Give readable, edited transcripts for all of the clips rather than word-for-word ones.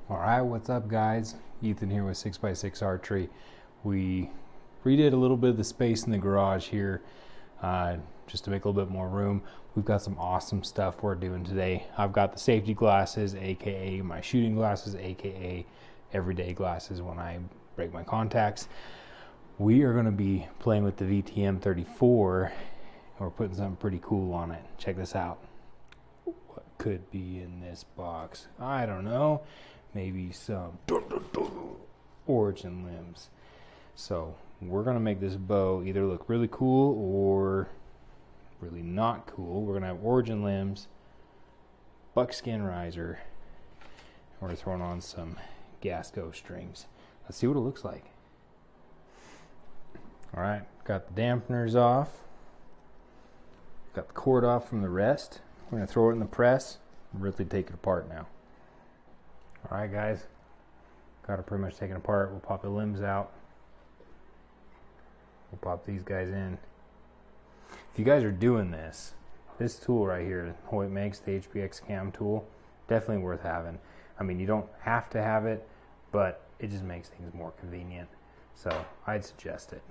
All right, what's up guys? Ethan here with 6x6 Archery. We redid a little bit of the space in the garage here just to make a little bit more room. We've got some awesome stuff we're doing today. I've got the safety glasses, aka my shooting glasses, aka everyday glasses when I break my contacts. We are going to be playing with the VTM 34. We're putting something pretty cool on it. Check this out. What could be in this box? I don't know. Maybe some origin limbs. So we're gonna make this bow either look really cool or really not cool. We're gonna have origin limbs, buckskin riser, and we're throwing on some Gasco strings. Let's see what it looks like. All right, got the dampeners off, got the cord off from the rest. We're gonna throw it in the press and really take it apart now. All right, guys, got it pretty much taken apart. We'll pop the limbs out. We'll pop these guys in. If you guys are doing this tool right here, Hoyt makes, the HBX cam tool, definitely worth having. I mean, you don't have to have it, but it just makes things more convenient. So I'd suggest it.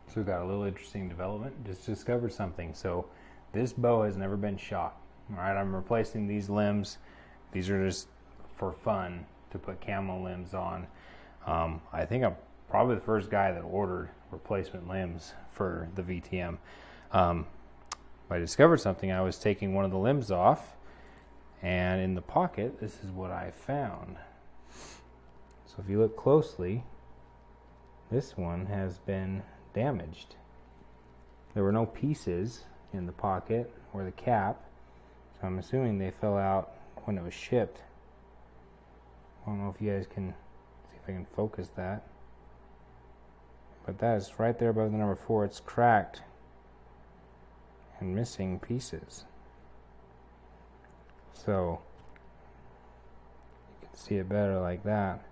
So we've got a little interesting development. Just discovered something. So this bow has never been shot. All right, I'm replacing these limbs. These are just for fun to put camo limbs on. I think I'm probably the first guy that ordered replacement limbs for the VTM. I discovered something. I was taking one of the limbs off, and in the pocket, this is what I found. So if you look closely, this one has been damaged. There were no pieces in the pocket or the cap, so I'm assuming they fell out when it was shipped. I don't know if you guys can see if I can focus that, but that is right there above the number 4. It's cracked and missing pieces, so you can see it better like that.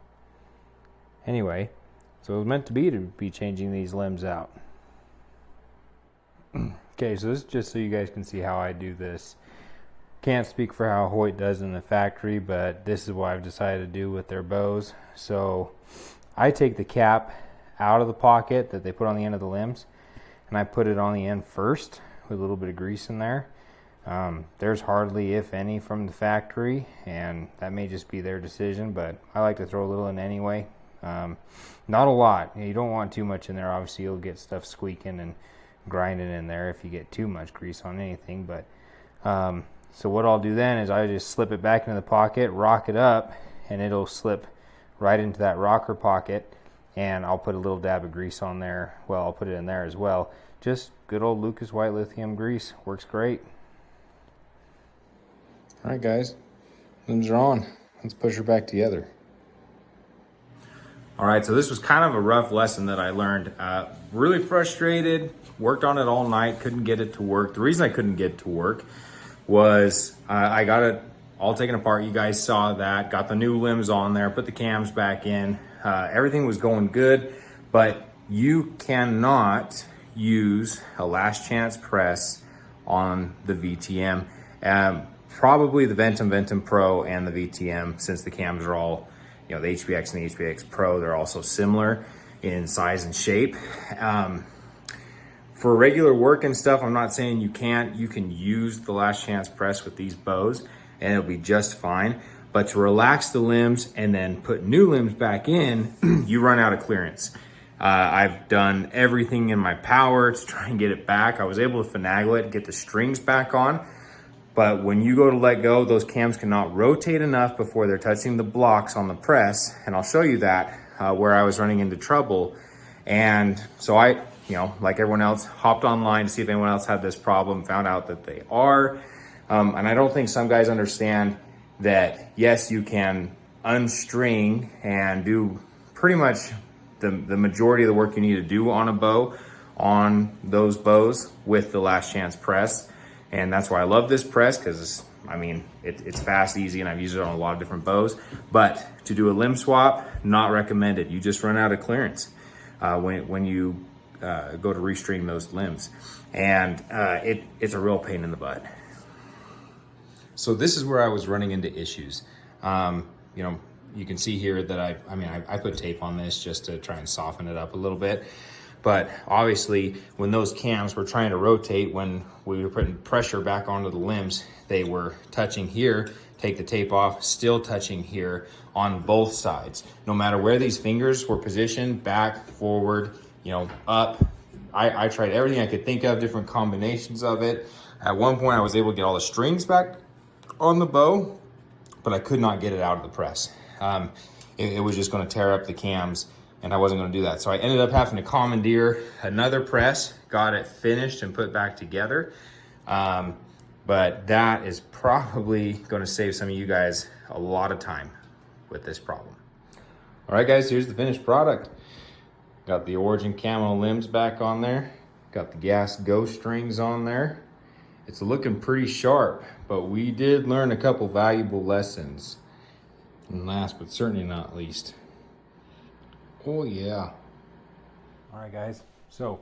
Anyway, so it was meant to be changing these limbs out. Okay, so this is just so you guys can see how I do this. Can't speak for how Hoyt does in the factory, but this is what I've decided to do with their bows. So I take the cap out of the pocket that they put on the end of the limbs, and I put it on the end first with a little bit of grease in there. There's hardly, if any, from the factory, and that may just be their decision, but I like to throw a little in anyway. Not a lot. You don't want too much in there. Obviously, you'll get stuff squeaking and grinding in there if you get too much grease on anything, but so what I'll do then is I just slip it back into the pocket, rock it up, and it'll slip right into that rocker pocket, and I'll put a little dab of grease on there. Well, I'll put it in there as well. Just good old Lucas White lithium grease. Works great. All right, guys. Limbs are on. Let's push her back together. All right, so this was kind of a rough lesson that I learned. Really frustrated, worked on it all night, couldn't get it to work. The reason I couldn't get it to work was I got it all taken apart. You guys saw that, got the new limbs on there, put the cams back in. Everything was going good, but you cannot use a last chance press on the VTM. Probably the Ventum Pro and the VTM, since the cams are all, you know, the HBX and the HBX Pro, they're also similar in size and shape. For regular work and stuff, I'm not saying you can't. You can use the last chance press with these bows and it'll be just fine. But to relax the limbs and then put new limbs back in, you run out of clearance. I've done everything in my power to try and get it back. I was able to finagle it, get the strings back on. But when you go to let go, those cams cannot rotate enough before they're touching the blocks on the press. And I'll show you that where I was running into trouble. And so I, you know, like everyone else, hopped online to see if anyone else had this problem, found out that they are. And I don't think some guys understand that, yes, you can unstring and do pretty much the majority of the work you need to do on a bow, on those bows with the last chance press. And that's why I love this press, because I mean, it's fast, easy, and I've used it on a lot of different bows. But to do a limb swap, not recommended. You just run out of clearance when you go to restring those limbs. And it's a real pain in the butt. So this is where I was running into issues. you know, you can see here that I put tape on this just to try and soften it up a little bit. But obviously when those cams were trying to rotate, when we were putting pressure back onto the limbs, they were touching here, take the tape off, still touching here on both sides. No matter where these fingers were positioned, back, forward, you know, up. I tried everything I could think of, different combinations of it. At one point I was able to get all the strings back on the bow, but I could not get it out of the press. It was just gonna tear up the cams, and I wasn't gonna do that. So I ended up having to commandeer another press, got it finished and put back together. But that is probably gonna save some of you guys a lot of time with this problem. All right guys, here's the finished product. Got the Origin camo limbs back on there. Got the Gas Ghost strings on there. It's looking pretty sharp, but we did learn a couple valuable lessons. And last but certainly not least, oh yeah. All right guys, so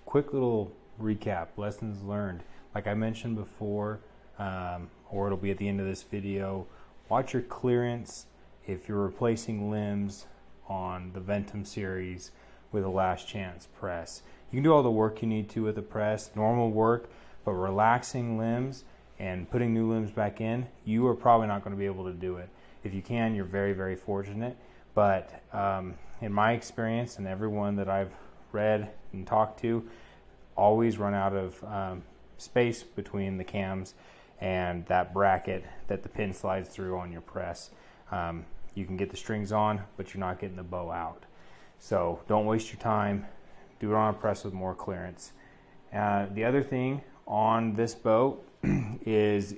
quick little recap, lessons learned. Like I mentioned before, or it'll be at the end of this video, watch your clearance if you're replacing limbs on the Ventum series with a last chance press. You can do all the work you need to with the press, normal work, but relaxing limbs and putting new limbs back in, you are probably not going to be able to do it. If you can, you're very, very fortunate. But in my experience and everyone that I've read and talked to, always run out of space between the cams and that bracket that the pin slides through on your press. You can get the strings on, but you're not getting the bow out. So don't waste your time. Do it on a press with more clearance. The other thing on this bow is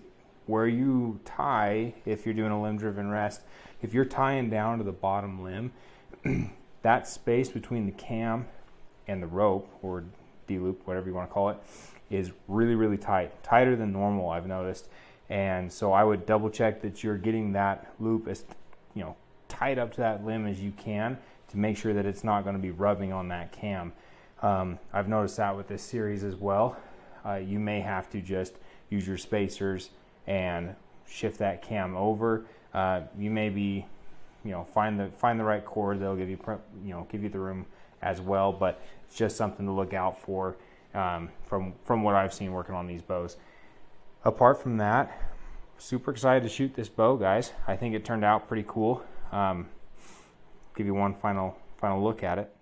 where you tie, if you're doing a limb driven rest, if you're tying down to the bottom limb, that space between the cam and the rope, or D-loop, whatever you want to call it, is really, really tight. Tighter than normal, I've noticed. And so I would double check that you're getting that loop as, you know, tight up to that limb as you can to make sure that it's not going to be rubbing on that cam. I've noticed that with this series as well. You may have to just use your spacers and shift that cam over. You may be, you know, find the right cord that'll give you, give you the room as well. But it's just something to look out for from what I've seen working on these bows. Apart from that, super excited to shoot this bow, guys. I think it turned out pretty cool. Give you one final look at it.